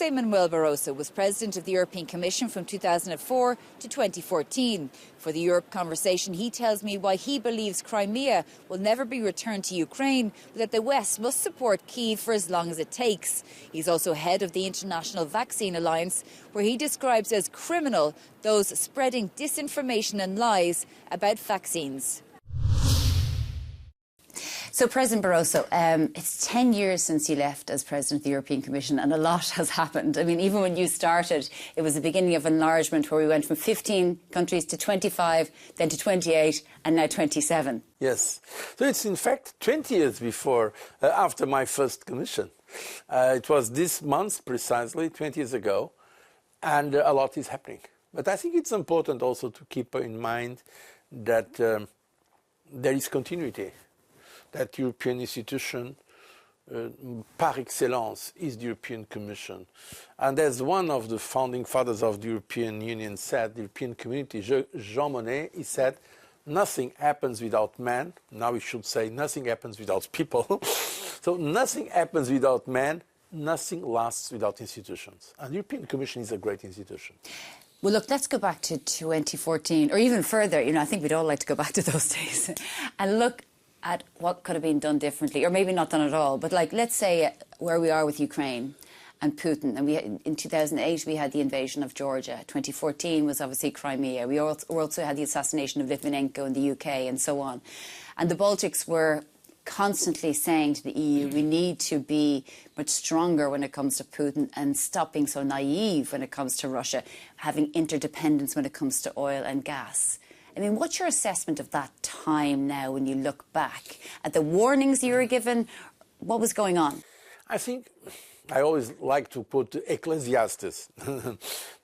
Jose Manuel Barroso was president of the European Commission from 2004 to 2014. For the Europe conversation, he tells me why he believes Crimea will never be returned to Ukraine, but that the West must support Kyiv for as long as it takes. He's also head of the International Vaccine Alliance, where he describes as criminal those spreading disinformation and lies about vaccines. So, President Barroso, it's 10 years since you left as President of the European Commission, and a lot has happened. I mean, even when you started, it was the beginning of enlargement, where we went from 15 countries to 25, then to 28, and now 27. Yes. So it's in fact 20 years before, after my first commission. It was this month, precisely, 20 years ago, and a lot is happening. But I think it's important also to keep in mind that there is continuity. That European institution, par excellence, is the European Commission. And as one of the founding fathers of the European Union said, the European community, Jean Monnet, he said, nothing happens without man. Now we should say nothing happens without people. So nothing happens without man, nothing lasts without institutions. And the European Commission is a great institution. Well, look, let's go back to 2014, or even further. You know, I think we'd all like to go back to those days and look at what could have been done differently, or maybe not done at all. But like, let's say where we are with Ukraine and Putin. And in 2008, we had the invasion of Georgia. 2014 was obviously Crimea. We also had the assassination of Litvinenko in the UK and so on. And the Baltics were constantly saying to the EU, we need to be much stronger when it comes to Putin and stop being so naive when it comes to Russia, having interdependence when it comes to oil and gas. I mean, what's your assessment of that time now when you look back at the warnings you were given? What was going on? I think I always like to put Ecclesiastes,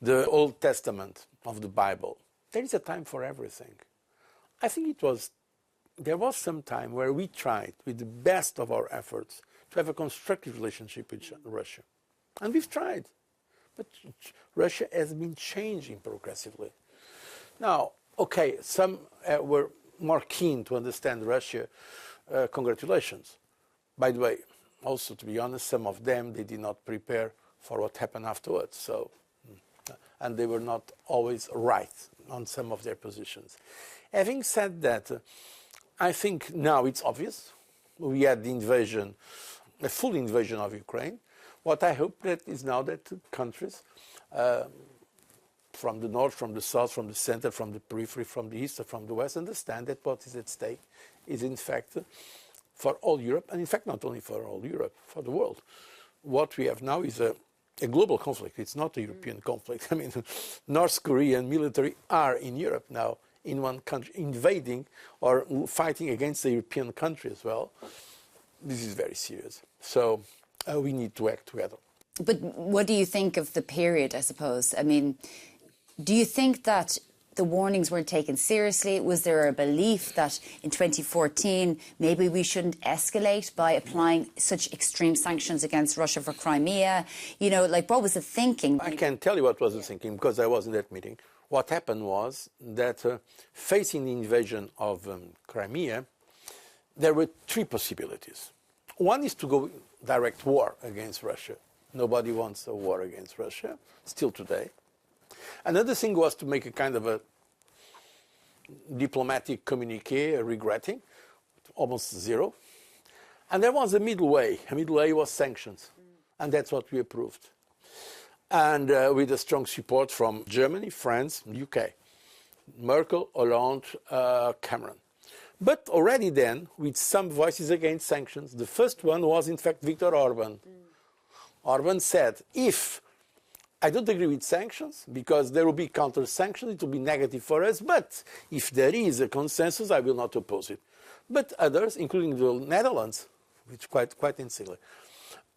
the Old Testament of the Bible. There is a time for everything. I think there was some time where we tried, with the best of our efforts, to have a constructive relationship with Russia. And we've tried. But Russia has been changing progressively. Now, okay, some were more keen to understand Russia. Congratulations. By the way, also, to be honest, some of them, they did not prepare for what happened afterwards. So, and they were not always right on some of their positions. Having said that, I think now it's obvious. We had the invasion, a full invasion of Ukraine. What I hope that is now that countries from the north, from the south, from the center, from the periphery, from the east, or from the west, understand that what is at stake is in fact for all Europe, and in fact not only for all Europe, for the world. What we have now is a global conflict. It's not a European conflict. I mean, North Korean military are in Europe now, in one country, invading or fighting against a European country as well. This is very serious. So we need to act together. But what do you think of the period, I suppose? I mean, do you think that the warnings weren't taken seriously? Was there a belief that in 2014 maybe we shouldn't escalate by applying such extreme sanctions against Russia for Crimea? You know, like, what was the thinking? I can tell you what was the thinking, because I was in that meeting. What happened was that facing the invasion of Crimea, there were three possibilities. One is to go direct war against Russia. Nobody wants a war against Russia, still today. Another thing was to make a kind of a diplomatic communique, regretting, almost zero. And there was a middle way. A middle way was sanctions. And that's what we approved. And with a strong support from Germany, France, UK. Merkel, Hollande, Cameron. But already then, with some voices against sanctions. The first one was, in fact, Viktor Orban. Orban said, if I don't agree with sanctions, because there will be counter-sanctions, it will be negative for us, but if there is a consensus, I will not oppose it. But others, including the Netherlands, which quite insular,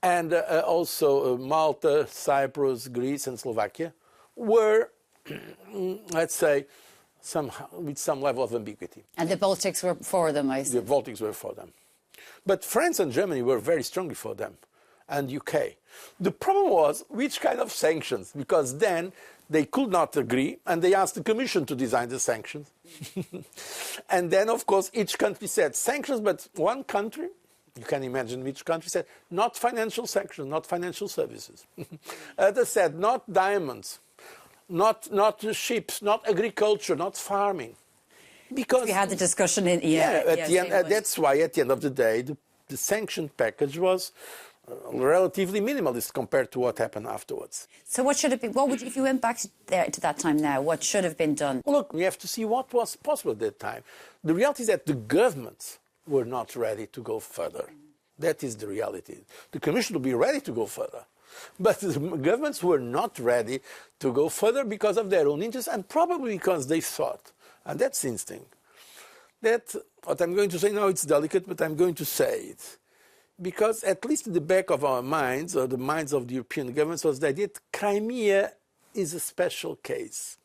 and also Malta, Cyprus, Greece, and Slovakia, were, let's say, with some level of ambiguity. And the Baltics were for them, I see. The Baltics were for them. But France and Germany were very strongly for them, and UK. The problem was which kind of sanctions, because then they could not agree, and they asked the Commission to design the sanctions. And then, of course, each country said sanctions, but one country, You can imagine which country said, not financial sanctions, not financial services. Others said, not diamonds, not ships, not agriculture, not farming. Because we had the discussion in that's why at the end of the day, the sanction package was relatively minimalist compared to what happened afterwards. So what should it be? What would, if you went back to that time now, what should have been done? Well, look, we have to see what was possible at that time. The reality is that the governments were not ready to go further. That is the reality. The Commission will be ready to go further. But the governments were not ready to go further because of their own interests and probably because they thought, and that's instinct, that what I'm going to say now, it's delicate, but I'm going to say it. Because at least in the back of our minds, or the minds of the European governments, was the idea that Crimea is a special case.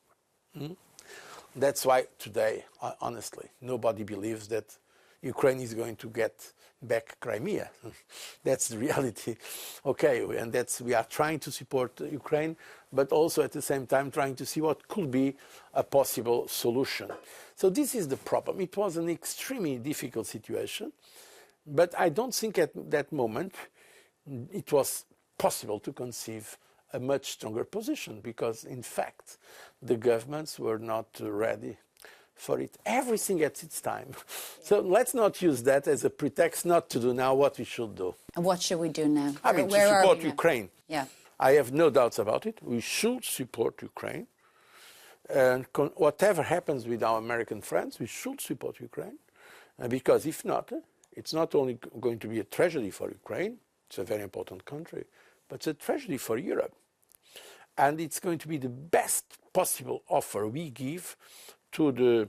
That's why today, honestly, nobody believes that Ukraine is going to get back Crimea. That's the reality. Okay, and we are trying to support Ukraine, but also at the same time trying to see what could be a possible solution. So this is the problem. It was an extremely difficult situation, but I don't think at that moment it was possible to conceive a much stronger position because, in fact, the governments were not ready for it. Everything at its time. So let's not use that as a pretext not to do now what we should do. And what should we do now? I mean, to support Ukraine. Yeah. I have no doubts about it. We should support Ukraine. And whatever happens with our American friends, we should support Ukraine. Because if not, it's not only going to be a tragedy for Ukraine, it's a very important country, but it's a tragedy for Europe. And it's going to be the best possible offer we give to the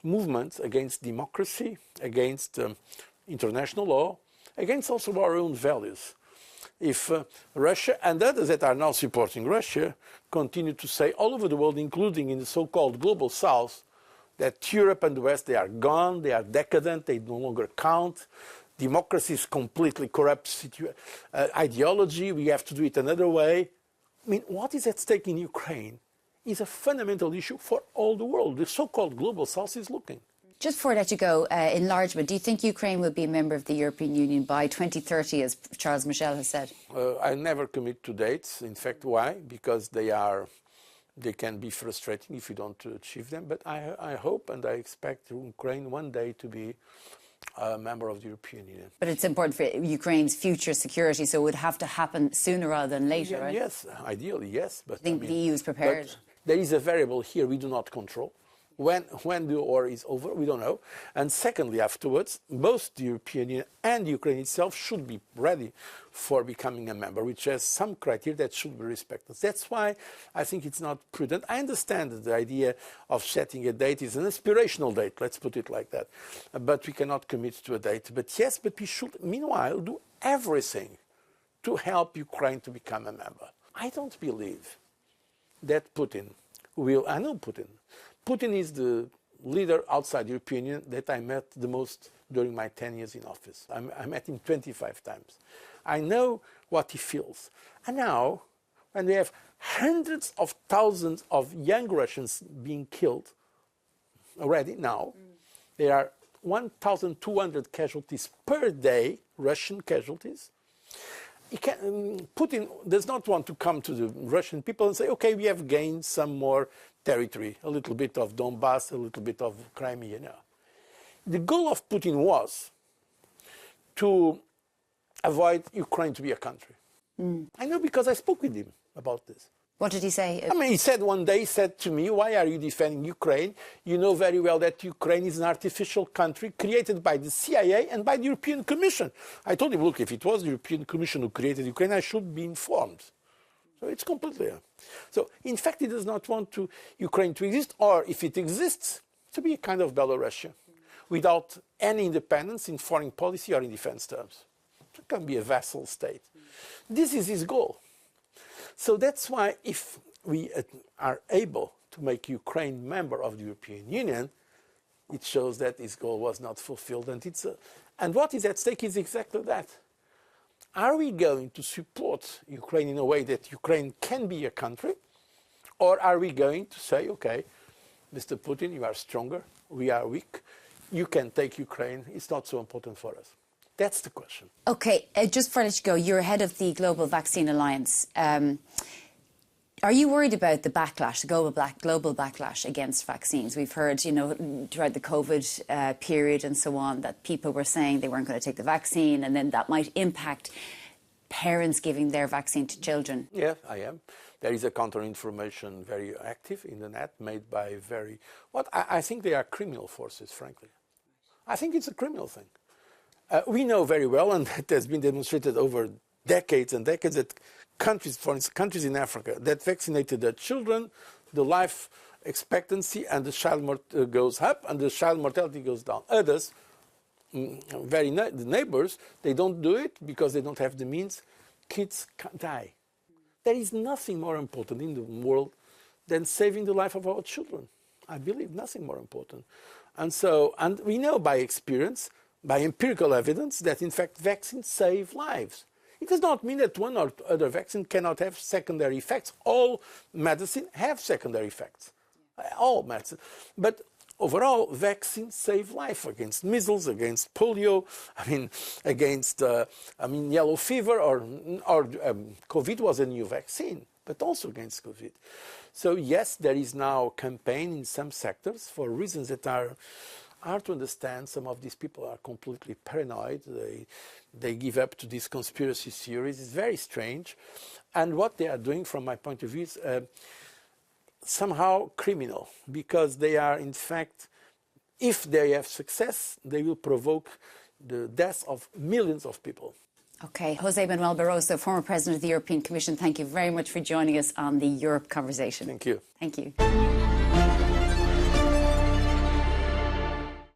movements against democracy, against international law, against also our own values. If Russia and others that are now supporting Russia continue to say all over the world, including in the so-called global south, that Europe and the West, they are gone, they are decadent, they no longer count, democracy is completely corrupt ideology, we have to do it another way. I mean, what is at stake in Ukraine is a fundamental issue for all the world. The so-called global south is looking. Just before I let you go, enlargement, do you think Ukraine will be a member of the European Union by 2030, as Charles Michel has said? I never commit to dates. In fact, why? Because they can be frustrating if you don't achieve them. But I hope and I expect Ukraine one day to be a member of the European Union. But it's important for Ukraine's future security, so it would have to happen sooner rather than later, right? Yes, ideally, yes. But I think the EU is prepared. But there is a variable here we do not control. When the war is over, we don't know. And secondly, afterwards, both the European Union and Ukraine itself should be ready for becoming a member, which has some criteria that should be respected. That's why I think it's not prudent. I understand that the idea of setting a date is an aspirational date, let's put it like that. But we cannot commit to a date. But yes, but we should, meanwhile, do everything to help Ukraine to become a member. I don't believe that Putin will, I know Putin. Putin is the leader outside the European Union that I met the most during my 10 years in office. I met him 25 times. I know what he feels. And now, when we have hundreds of thousands of young Russians being killed already now, there are 1,200 casualties per day, Russian casualties. Putin does not want to come to the Russian people and say, okay, we have gained some more territory, a little bit of Donbass, a little bit of Crimea. No. The goal of Putin was to avoid Ukraine to be a country. I know because I spoke with him about this. What did he say? I mean, he said one day, he said to me, why are you defending Ukraine? You know very well that Ukraine is an artificial country created by the CIA and by the European Commission. I told him, look, if it was the European Commission who created Ukraine, I should be informed. So it's completely. So, in fact, he does not want Ukraine to exist, or if it exists, to be a kind of Belarusia, without any independence in foreign policy or in defense terms. It can be a vassal state. This is his goal. So that's why if we are able to make Ukraine member of the European Union, it shows that his goal was not fulfilled. And what is at stake is exactly that. Are we going to support Ukraine in a way that Ukraine can be a country? Or are we going to say, okay, Mr. Putin, you are stronger, we are weak, you can take Ukraine, it's not so important for us. That's the question. Okay, just before I let you go, you're head of the Global Vaccine Alliance. Are you worried about the backlash, the global backlash against vaccines? We've heard, you know, throughout the COVID period and so on, that people were saying they weren't going to take the vaccine, and then that might impact parents giving their vaccine to children. Yeah, I am. There is a counter-information very active in the net, made by very... I think they are criminal forces, frankly. I think it's a criminal thing. We know very well, and that has been demonstrated over decades and decades, that countries, for instance, countries in Africa that vaccinated their children, the life expectancy and the child goes up and the child mortality goes down. Others, the neighbors, they don't do it because they don't have the means. Kids die. There is nothing more important in the world than saving the life of our children. I believe nothing more important. And we know by experience, by empirical evidence, that in fact vaccines save lives. It does not mean that one or other vaccine cannot have secondary effects. All medicine have secondary effects. All medicine. But overall, vaccines save life against measles, against polio, against yellow fever, or COVID was a new vaccine, but also against COVID. So yes, there is now a campaign in some sectors for reasons that are hard to understand. Some of these people are completely paranoid. They give up to these conspiracy theories. It's very strange. And what they are doing, from my point of view, is somehow criminal, because they are, in fact, if they have success, they will provoke the death of millions of people. Okay, Jose Manuel Barroso, former President of the European Commission, thank you very much for joining us on the Europe Conversation. Thank you. Thank you.